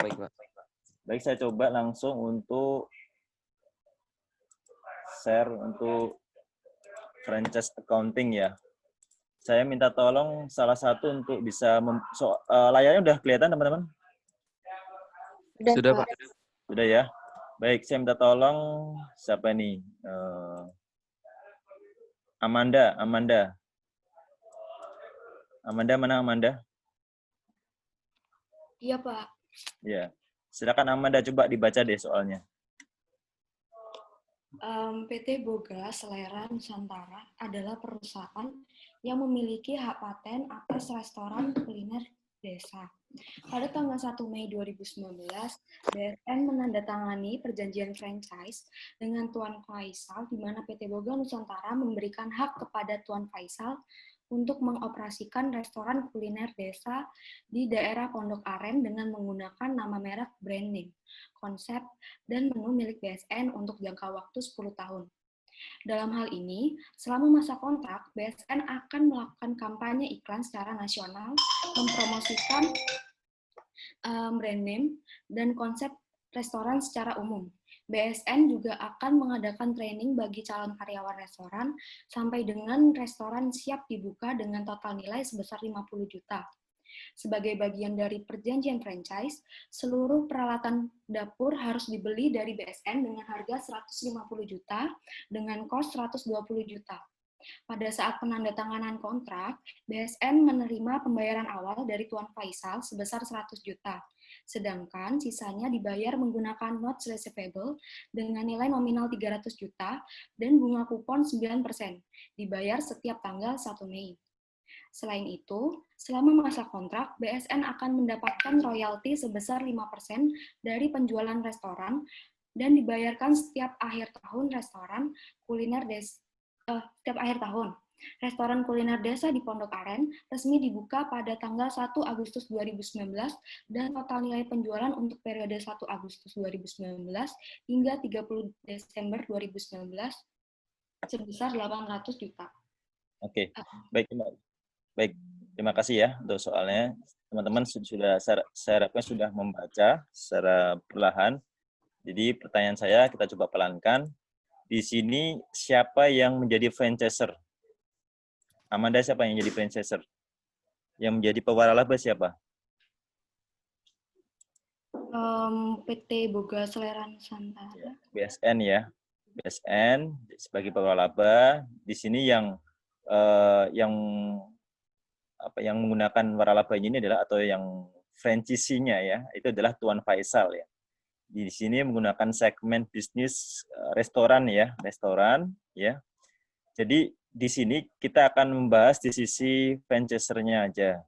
Baik, Pak. Baik, saya coba langsung untuk share untuk franchise accounting ya. Saya minta tolong salah satu untuk bisa layarnya udah kelihatan teman-teman? Sudah, Pak. Sudah ya. Baik, saya minta tolong siapa nih? Amanda mana Amanda? Iya, Pak. Ya. Silakan Amanda, coba dibaca deh soalnya. PT Boga Selera Nusantara adalah perusahaan yang memiliki hak paten atas restoran kuliner desa. Pada tanggal 1 Mei 2019, BSN menandatangani perjanjian franchise dengan Tuan Faisal, di mana PT Boga Nusantara memberikan hak kepada Tuan Faisal untuk mengoperasikan restoran kuliner desa di daerah Pondok Aren dengan menggunakan nama merek, brand name, konsep, dan menu milik BSN untuk jangka waktu 10 tahun. Dalam hal ini, selama masa kontrak, BSN akan melakukan kampanye iklan secara nasional, mempromosikan brand name dan konsep restoran secara umum. BSN juga akan mengadakan training bagi calon karyawan restoran sampai dengan restoran siap dibuka dengan total nilai sebesar 50 juta. Sebagai bagian dari perjanjian franchise, seluruh peralatan dapur harus dibeli dari BSN dengan harga 150 juta dengan kos 120 juta. Pada saat penandatanganan kontrak, BSN menerima pembayaran awal dari Tuan Faisal sebesar 100 juta. Sedangkan sisanya dibayar menggunakan notes receivable dengan nilai nominal 300 juta dan bunga kupon 9%, dibayar setiap tanggal 1 Mei. Selain itu, selama masa kontrak, BSN akan mendapatkan royalti sebesar 5% dari penjualan restoran dan dibayarkan setiap akhir tahun setiap akhir tahun. Restoran kuliner desa di Pondok Aren resmi dibuka pada tanggal 1 Agustus 2019 dan total nilai penjualan untuk periode 1 Agustus 2019 hingga 30 Desember 2019 sebesar 800 juta. Oke, baik. Terima kasih ya untuk soalnya. Teman-teman sudah saya harapkan sudah membaca secara perlahan. Jadi pertanyaan saya kita coba pelankan. Di sini siapa yang menjadi franchiser? Amanda, siapa yang jadi franchiser? Yang menjadi pewaralaba siapa? PT Boga Selera Nusantara. BSN ya. BSN sebagai pewaralaba. Di sini yang menggunakan waralaba ini adalah atau yang franchisee-nya ya, itu adalah Tuan Faisal ya. Di sini menggunakan segmen bisnis restoran ya. Jadi di sini kita akan membahas di sisi franchisernya aja.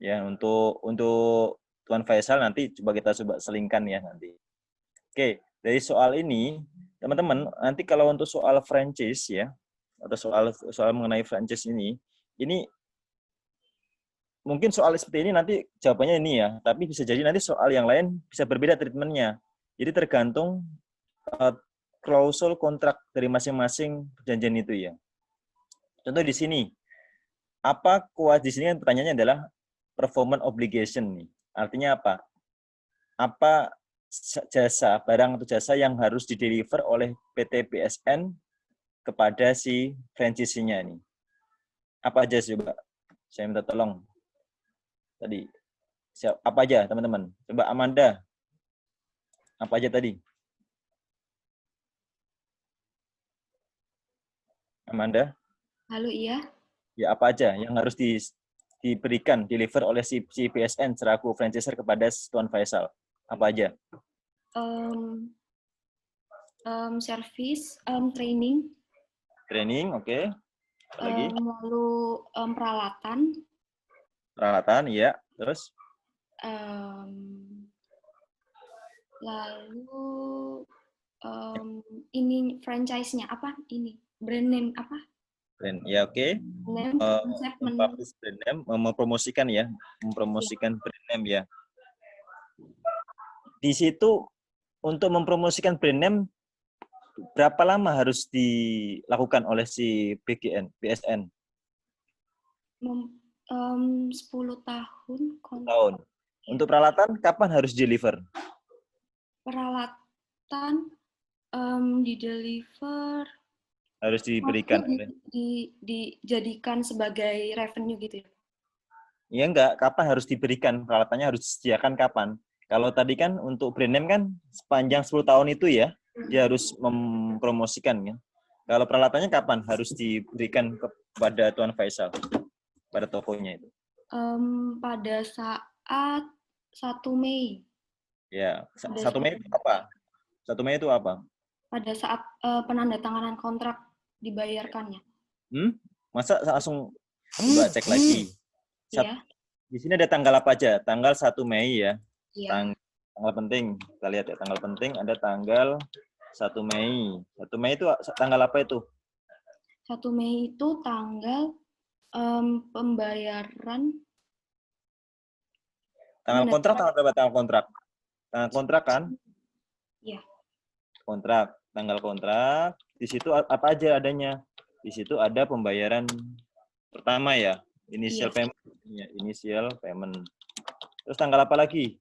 Ya, untuk Tuan Faisal nanti coba kita selingkan ya nanti. Oke, dari soal ini teman-teman nanti kalau untuk soal franchise ya atau soal mengenai franchise ini mungkin soal seperti ini nanti jawabannya ini ya, tapi bisa jadi nanti soal yang lain bisa berbeda treatmentnya. Jadi tergantung klausul kontrak dari masing-masing perjanjian itu ya. Contoh di sini, di sini kan pertanyaannya adalah performance obligation nih. Artinya apa? Apa barang atau jasa yang harus dideliver oleh PT BSN kepada si franchisee-nya ini? Apa aja coba? Saya minta tolong. Tadi apa aja teman-teman? Coba Amanda. Apa aja tadi? Amanda? Halo, iya. Ya, apa aja yang harus deliver oleh si BSN selaku franchiser kepada Tuan Faisal? Apa aja? Service, training. Training, oke. Lagi? Lalu peralatan. Peralatan, iya. Terus? Lalu ini franchise-nya apa? Ini brand name apa? Brand, ya oke. Mempublish brand name, mempromosikan ya, brand name ya. Di situ untuk mempromosikan brand name berapa lama harus dilakukan oleh si BSN? 10 tahun. Tahun. Untuk peralatan, kapan harus deliver? Peralatan di-deliver Harus diberikan. dijadikan sebagai revenue gitu ya? Ya enggak, kapan harus diberikan? Peralatannya harus disediakan kapan? Kalau tadi kan untuk brand name kan sepanjang 10 tahun itu ya, dia harus mempromosikan ya. Kalau peralatannya kapan harus diberikan kepada Tuan Faisal? Pada tokonya itu. Pada saat 1 Mei. Ya, 1 Mei itu apa? 1 Mei itu apa? Pada saat penandatanganan kontrak dibayarkannya. Masa langsung coba cek lagi. Iya. Di sini ada tanggal apa aja? Tanggal 1 Mei ya. Iya. Tanggal penting. Kita lihat ya, tanggal penting ada tanggal 1 Mei. 1 Mei itu tanggal apa itu? 1 Mei itu tanggal pembayaran. Tanggal kontrak tanggal berapa tanggal kontrak? Tanggal kontrak kan? Iya. Kontrak, tanggal kontrak. Di situ apa aja adanya? Di situ ada pembayaran pertama ya, initial payment. Ya, initial payment. Terus tanggal apa lagi?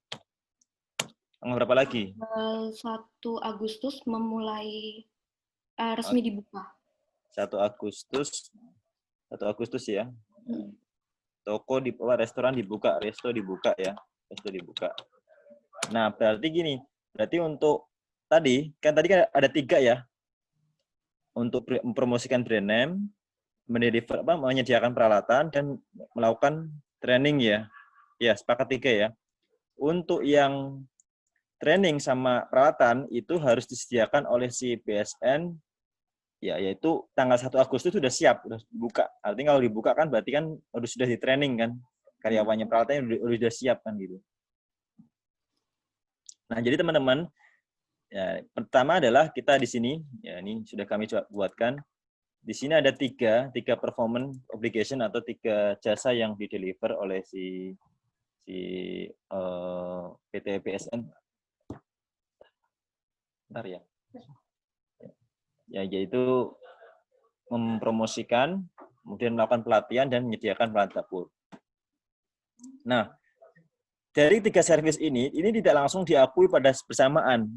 Tanggal berapa lagi? Tanggal 1 Agustus memulai resmi dibuka. 1 Agustus. 1 Agustus ya. Toko di restoran dibuka, resto dibuka ya. Resto dibuka. Nah, berarti gini. Berarti untuk tadi kan ada 3 ya. Untuk mempromosikan brand name, menyediakan peralatan dan melakukan training ya. Ya, sepakat 3 ya. Untuk yang training sama peralatan itu harus disediakan oleh si BSN ya, yaitu tanggal 1 Agustus sudah siap, sudah dibuka. Artinya kalau dibuka kan berarti kan sudah di training kan. Karyawannya, peralatannya sudah siap kan gitu. Nah, jadi teman-teman, ya, pertama adalah kita di sini, ya ini sudah kami buatkan. Di sini ada tiga performance obligation atau 3 jasa yang dideliver oleh si PT BSN. Bentar ya. Ya, yaitu mempromosikan, kemudian melakukan pelatihan dan menyediakan peralatan dapur. Nah, dari 3 servis ini tidak langsung diakui pada bersamaan,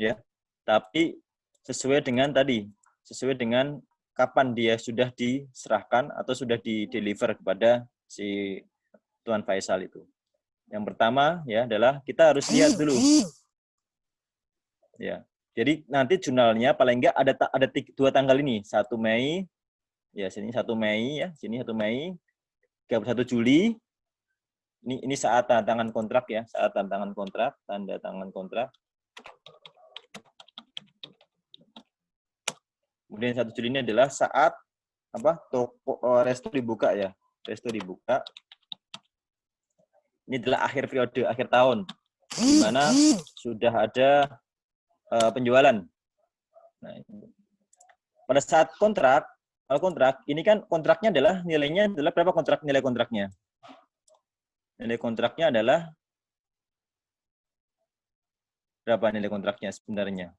ya, tapi sesuai dengan kapan dia sudah diserahkan atau sudah di-deliver kepada si Tuan Faisal itu. Yang pertama ya adalah kita harus lihat dulu, ya. Jadi nanti jurnalnya paling enggak ada 2 tanggal ini, 1 Mei, ya sini 1 Mei ya, sini 1 Mei, 31 Juli. Ini saat tanda tangan kontrak ya, saat tanda tangan kontrak. Kemudian 1 Juli ini adalah saat toko resto dibuka ya, resto dibuka. Ini adalah akhir periode, akhir tahun, di mana sudah ada penjualan. Nah, pada saat kontrak, ini kan kontraknya adalah nilainya adalah berapa nilai kontraknya? Nilai kontraknya adalah berapa nilai kontraknya sebenarnya?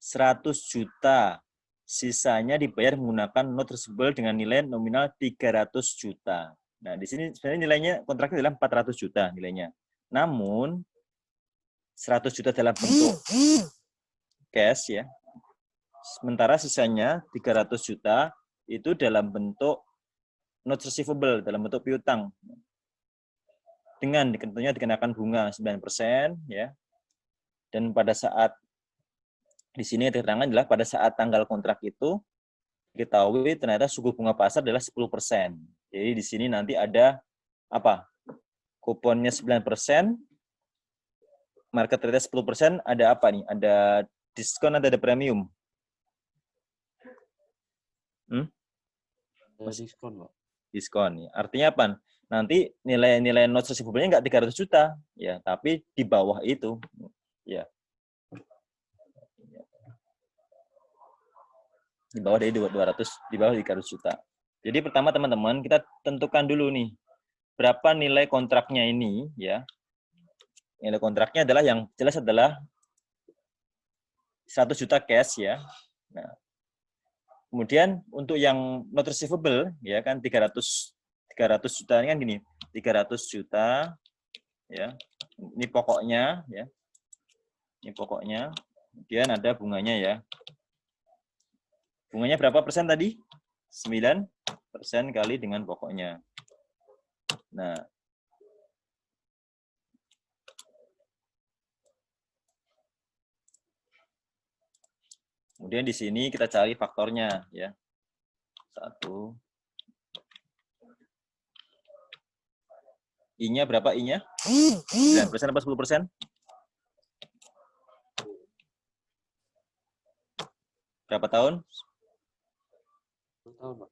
100 juta. Sisanya dibayar menggunakan note receivable dengan nilai nominal 300 juta. Nah, di sini sebenarnya nilainya kontraknya adalah 400 juta nilainya. Namun 100 juta dalam bentuk cash ya. Sementara sisanya 300 juta itu dalam bentuk note receivable, dalam bentuk piutang. Dengan tentunya dikenakan bunga 9% ya. Dan pada saat di sini terangkan adalah pada saat tanggal kontrak itu diketahui ternyata suku bunga pasar adalah 10%. Jadi di sini nanti ada apa? Kuponnya 9%, market rate 10%, ada apa nih? Ada diskon atau ada premium? Diskon, Pak. Diskon. Artinya apa? Nanti nilai note receivable-nya nggak 300 juta, ya, tapi di bawah itu, ya. Di bawah dari 200, di bawah 300 juta. Jadi pertama teman-teman, kita tentukan dulu nih, berapa nilai kontraknya ini, ya. Nilai kontraknya adalah yang jelas adalah 100 juta cash, ya. Nah, kemudian untuk yang note receivable, ya kan 300 juta ini kan gini, 300 juta ya. Ini pokoknya, ya. Ini pokoknya. Kemudian ada bunganya ya. Bunganya berapa persen tadi? 9% kali dengan pokoknya. Nah, kemudian di sini kita cari faktornya ya. 1. I-nya berapa I-nya? 9% apa 10%? Berapa tahun? 10 tahun, Pak.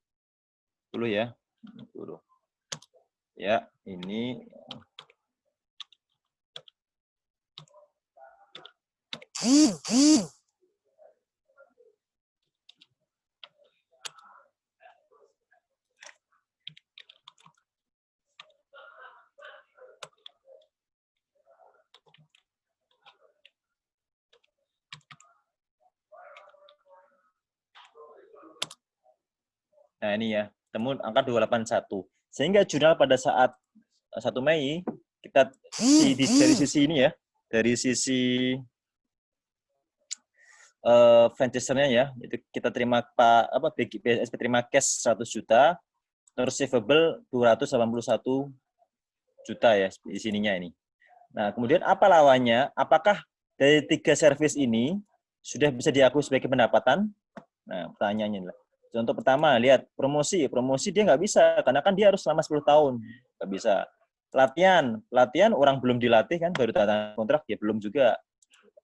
10 ya. 10. Ya, ini nah ini ya, temu angka 281. Sehingga jurnal pada saat 1 Mei kita dari sisi ini ya, dari sisi franchise-nya ya, itu kita terima BSP terima cash 100 juta, receivable 281 juta ya di sininya ini. Nah, kemudian apa lawannya? Apakah dari 3 service ini sudah bisa diakui sebagai pendapatan? Nah, pertanyaannya adalah, contoh pertama, lihat promosi. Promosi dia nggak bisa, karena kan dia harus selama 10 tahun. Nggak bisa. Pelatihan orang belum dilatih kan, baru tanda kontrak, ya belum juga.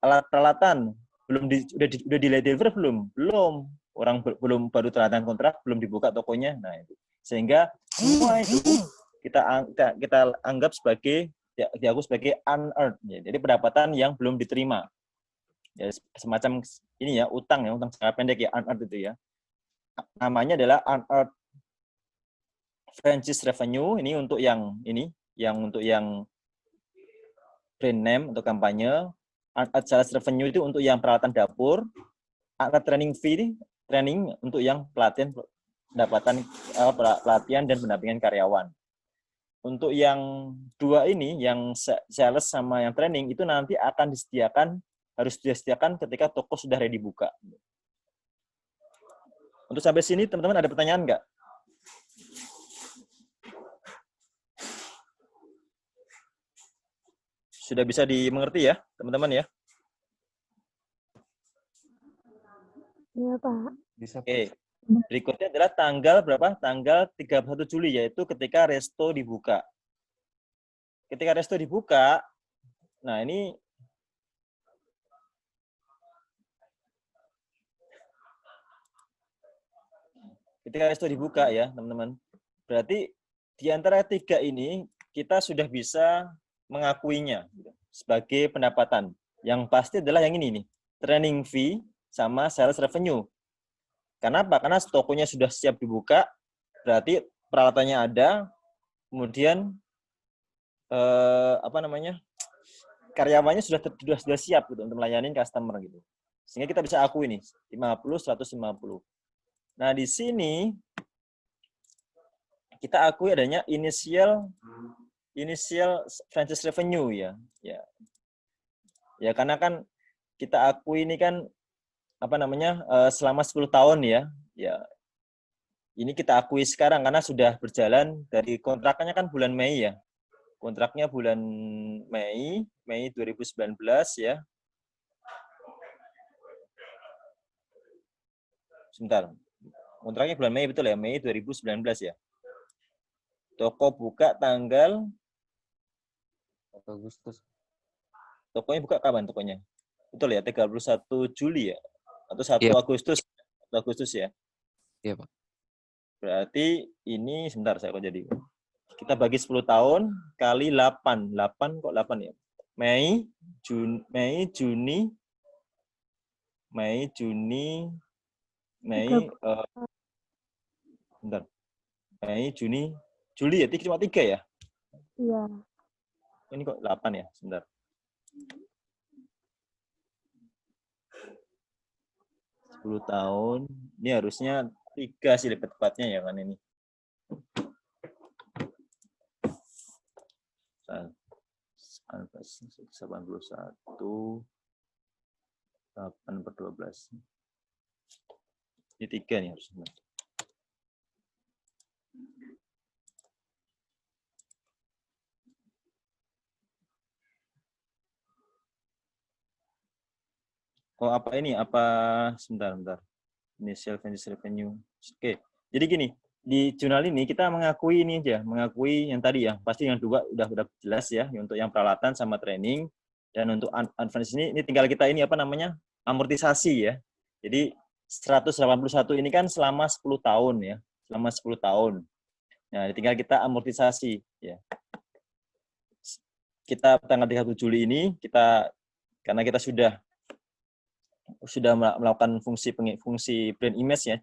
Alat peralatan, udah deliver belum? Belum. Orang belum baru tanda kontrak, belum dibuka tokonya. Nah, itu. Sehingga semua itu kita anggap sebagai, diakui sebagai unearned. Ya. Jadi pendapatan yang belum diterima. Ya, semacam ini ya, utang jangka pendek ya, unearned itu ya. Namanya adalah unearned franchise revenue. Ini untuk yang untuk yang brand name untuk kampanye. Unearned sales revenue itu untuk yang peralatan dapur. Unearned training fee, training untuk yang pelatihan dan pendampingan karyawan. Untuk yang dua ini, yang sales sama yang training, itu nanti akan harus disediakan ketika toko sudah ready buka. Untuk sampai sini, teman-teman ada pertanyaan nggak? Sudah bisa dimengerti ya, teman-teman ya? Iya, Pak. Bisa, Pak. Oke. Berikutnya adalah tanggal berapa? Tanggal 31 Juli, yaitu ketika resto dibuka. Ketika resto dibuka, nah ini ketika resto dibuka ya, teman-teman. Berarti di antara 3 ini kita sudah bisa mengakuinya sebagai pendapatan. Yang pasti adalah yang ini nih, training fee sama sales revenue. Kenapa? Karena tokonya sudah siap dibuka, berarti peralatannya ada, kemudian karyawannya sudah siap gitu untuk melayani customer gitu. Sehingga kita bisa akui nih 50 150. Nah, di sini kita akui adanya initial franchise revenue ya. Ya karena kan kita akui ini kan selama 10 tahun ya. Ya. Ini kita akui sekarang karena sudah berjalan dari kontraknya kan bulan Mei ya. Kontraknya bulan Mei 2019 ya. Sebentar. Kontraknya bulan Mei betul ya, Mei 2019 ya. Toko buka tanggal Agustus. Tokonya buka kapan tokonya? Betul ya, 31 Juli ya? Atau 1 Iya. Agustus? 1 Agustus ya? Iya, Pak. Berarti ini, sebentar saya kok jadi. Kita bagi 10 tahun kali 8. 8 kok 8 ya? Mei, Juni, bentar. Mei, Juni, Juli ya? Cuma 3 ya? Iya. Ini kok 8 ya? Sebentar. 10 tahun. Ini harusnya 3 sih lebih tepatnya ya kan ini. 81, 8/12. Ini 3 nih harusnya. Oh, apa ini? Apa sebentar. Initial venture revenue. Oke. Jadi gini, di jurnal ini kita mengakui ini aja, mengakui yang tadi ya. Pasti yang dua udah jelas ya, untuk yang peralatan sama training, dan untuk advance ini tinggal kita ini apa namanya? Amortisasi ya. Jadi 181 ini kan selama 10 tahun ya. Selama 10 tahun. Nah, tinggal kita amortisasi ya. Kita tanggal 31 Juli ini karena kita sudah melakukan fungsi brand image ya.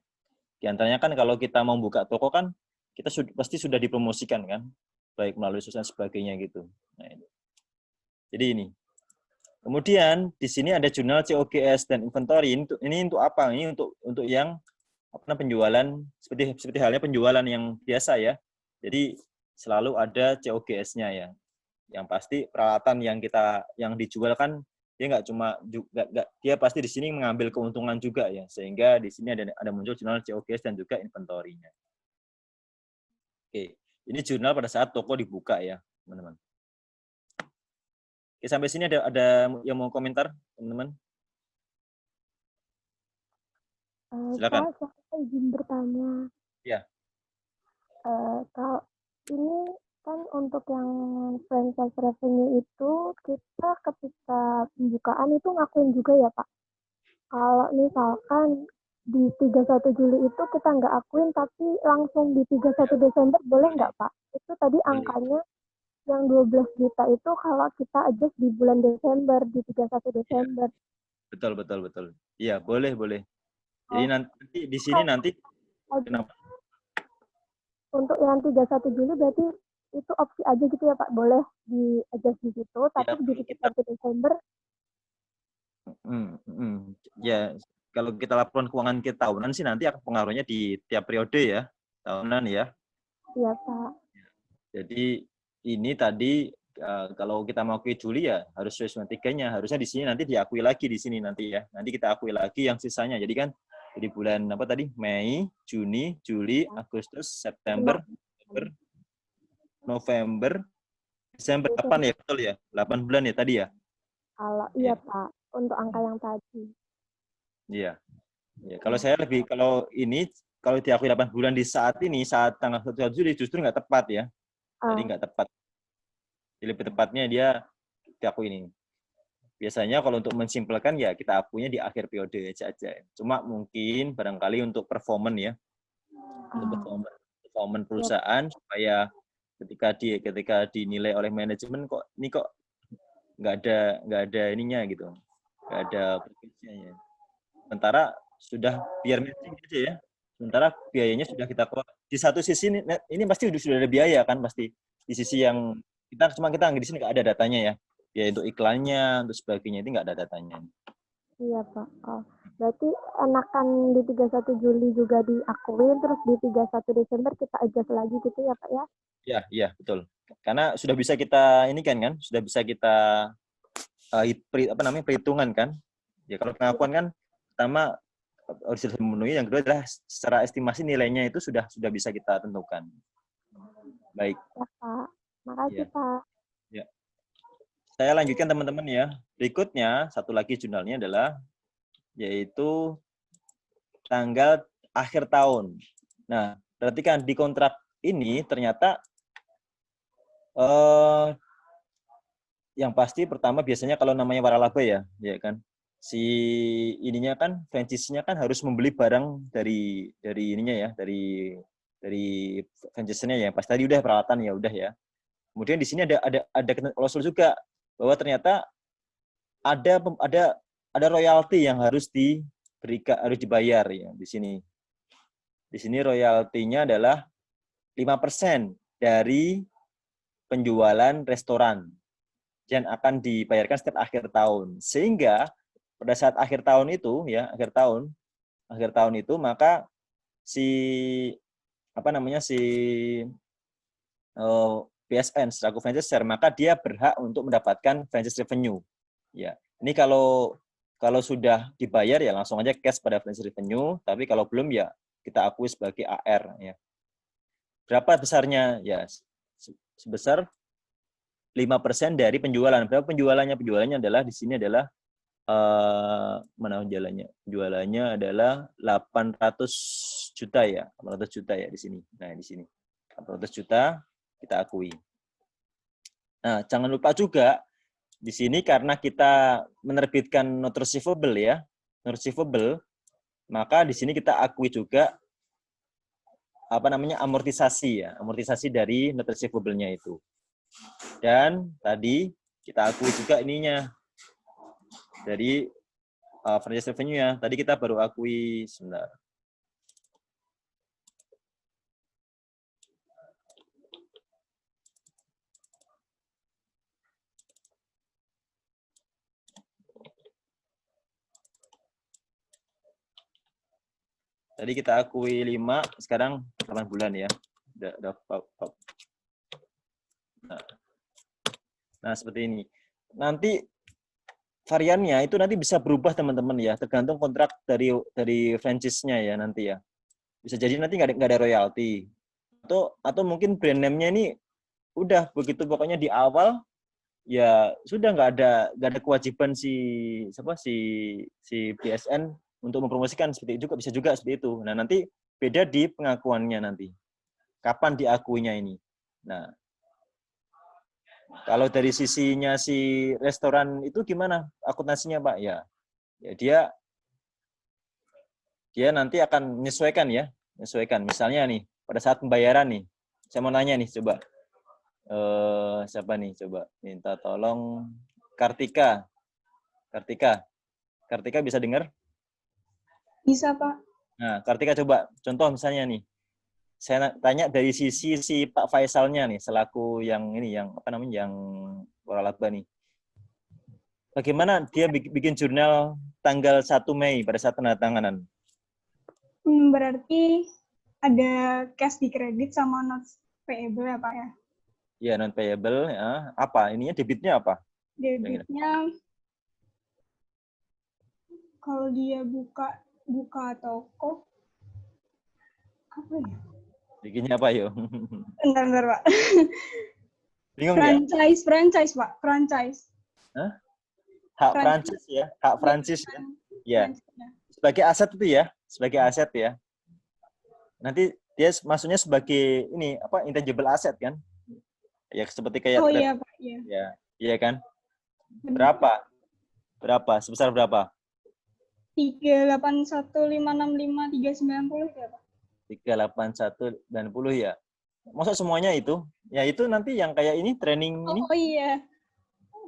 Di antaranya kan kalau kita mau buka toko kan kita pasti sudah dipromosikan kan, baik melalui sosial dan sebagainya gitu. Nah, ini. Jadi ini. Kemudian di sini ada jurnal COGS dan inventory. Ini untuk apa? Ini untuk yang penjualan seperti halnya penjualan yang biasa ya. Jadi selalu ada COGS-nya ya. Yang pasti peralatan yang dijual kan dia nggak cuma dia pasti di sini mengambil keuntungan juga ya, sehingga di sini ada muncul jurnal COGS dan juga inventory-nya. Oke, ini jurnal pada saat toko dibuka ya, teman-teman. Oke, sampai sini ada yang mau komentar, teman-teman? Silakan. Saya izin bertanya. Ya. Kalau ini kan untuk yang franchise revenue itu kita ketika pembukaan itu ngakuin juga ya Pak. Kalau misalkan di 31 Juli itu kita nggak akuin tapi langsung di 31 Desember boleh nggak Pak? Itu tadi angkanya yang 12 juta itu kalau kita adjust di bulan Desember, di 31 Desember. Ya. Betul. Iya, boleh. Jadi nanti di sini nanti kenapa? Untuk yang 31 Juli berarti itu opsi aja gitu ya Pak, boleh di adjust di situ, tapi di 31 Desember. Ya, kalau kita laporan keuangan kita tahunan sih nanti akan pengaruhnya di tiap periode ya, tahunan ya. Iya Pak. Jadi ini tadi kalau kita mau ke Juli ya harus sesuai 3-nya, harusnya di sini nanti diakui lagi di sini nanti ya. Nanti kita akui lagi yang sisanya. Jadi kan di bulan apa tadi? Mei, Juni, Juli, Agustus, September, Oktober, November, Desember 8 ya, betul ya? 8 bulan ya tadi ya? Kalau iya Pak, untuk angka yang tadi. Iya. Ya, kalau saya kalau diakui 8 bulan di saat tanggal 1 Juli justru nggak tepat ya. Jadi nggak tepat. Jadi lebih tepatnya dia diakui ini. Biasanya kalau untuk mensimpelkan ya kita akuinya di akhir periode aja. Cuma mungkin barangkali untuk performance ya. Untuk performance perusahaan supaya ketika dinilai oleh manajemen kok nggak ada ininya gitu. Nggak ada profesinya. Sementara sudah biar matching aja ya. Sementara biayanya sudah kita keluar. Di satu sisi ini pasti sudah ada biaya kan pasti. Di sisi yang kita di sini nggak ada datanya ya. Ya untuk iklannya, untuk sebagainya itu nggak ada datanya. Iya Pak. Oh, berarti enakan di 31 Juli juga diakuin, terus di 31 Desember kita adjust lagi gitu ya Pak ya? Iya betul. Karena sudah bisa kita ini kan, sudah bisa kita perhitungan kan. Ya kalau pengakuan kan pertama harus memenuhi, yang kedua adalah secara estimasi nilainya itu sudah bisa kita tentukan. Baik. Ya Pak. Makasih Pak. Ya. Saya lanjutkan teman-teman ya. Berikutnya satu lagi jurnalnya adalah yaitu tanggal akhir tahun. Nah, perhatikan di kontrak ini ternyata yang pasti pertama biasanya kalau namanya waralaba ya kan. Si ininya kan franchise-nya kan harus membeli barang dari ininya ya, dari franchise-nya ya. Pas tadi udah peralatan ya udah ya. Kemudian di sini ada klausul juga bahwa ternyata ada royalti yang harus dibayar ya di sini. Di sini royaltinya adalah 5% dari penjualan restoran yang akan dibayarkan setiap akhir tahun. Sehingga pada saat akhir tahun itu maka BSN selaku franchise share, maka dia berhak untuk mendapatkan franchise revenue. Ya, ini kalau sudah dibayar ya langsung aja cash pada franchise revenue, tapi kalau belum ya kita akui sebagai AR ya. Berapa besarnya? Ya sebesar 5% dari penjualan. Berapa penjualannya? Penjualannya adalah di sini adalah mana penjualannya? Penjualannya adalah 800 juta ya. 800 juta ya di sini. Nah, di sini. 800 juta kita akui. Nah, jangan lupa juga di sini karena kita menerbitkan note receivable ya. Note receivable, maka di sini kita akui juga amortisasi ya, amortisasi dari note receivable-nya itu. Dan tadi kita akui juga ininya dari franchise revenue-nya. Tadi kita baru akui sebentar. Tadi kita akui 5, sekarang 8 bulan ya. Udah pop. Nah, seperti ini. Nanti variannya itu nanti bisa berubah teman-teman ya, tergantung kontrak dari franchise-nya ya nanti ya. Bisa jadi nanti nggak ada royalti. Atau mungkin brand name-nya ini udah begitu pokoknya di awal ya sudah nggak ada kewajiban si BSN untuk mempromosikan seperti itu juga, bisa juga seperti itu. Nah, nanti beda di pengakuannya nanti. Kapan diakuinya ini. Nah, kalau dari sisinya si restoran itu gimana akuntansinya, Pak? Ya dia nanti akan menyesuaikan ya. Menyesuaikan. Misalnya nih, pada saat pembayaran nih, saya mau nanya nih, coba. Siapa nih? Coba minta tolong Kartika. Kartika bisa dengar? Bisa, Pak. Nah, Kartika coba contoh misalnya nih. Saya tanya dari sisi si Pak Faisalnya nih selaku yang waralaba nih. Bagaimana dia bikin jurnal tanggal 1 Mei pada saat penandatanganan? Berarti ada cash di kredit sama notes payable ya, Pak ya? Ya, non payable ya. Apa? Ininya debitnya apa? Debitnya kalau dia buka toko apa ya? Bikinnya apa yuk? Bentar, Pak. Bingung ya? Franchise, Pak. Franchise. Hah? Hak franchise ya? Hak franchise ya? Ya. Sebagai aset itu ya? Sebagai aset ya? Nanti dia maksudnya sebagai ini intangible asset kan? Ya seperti kayak iya, Pak. Iya. Ya, iya kan? Berapa? Sebesar berapa? 381565390 ya, Pak. 38190 ya. Masa semuanya itu? Ya itu nanti yang kayak ini training ini. Oh iya.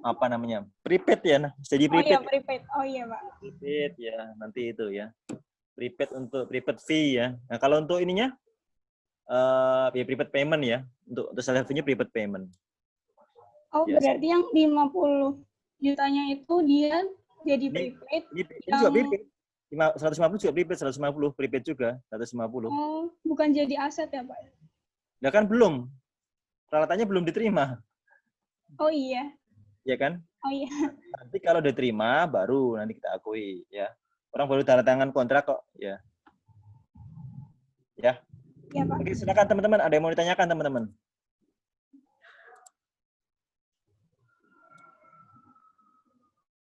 Apa namanya? Prepaid ya, nah. Jadi prepaid. Oh iya, prepaid. Oh iya, Pak. Prepaid ya, nanti itu ya. Prepaid untuk prepaid fee ya. Nah, kalau untuk ininya prepaid payment ya. Untuk self revenue prepaid payment. Oh, ya, berarti yang 50 jutanya itu dia jadi prepaid. Ini juga prepaid. 150 juga prepaid, 150 prepaid juga, 150. Oh, bukan jadi aset ya, Pak? Ya kan belum. Peralatannya belum diterima. Oh iya. Ya kan? Oh iya. Nanti kalau diterima baru nanti kita akui ya. Orang baru tanda tangan kontrak kok, ya. Ya. Ya, Pak. Oke, silakan teman-teman. Ada yang mau ditanyakan teman-teman?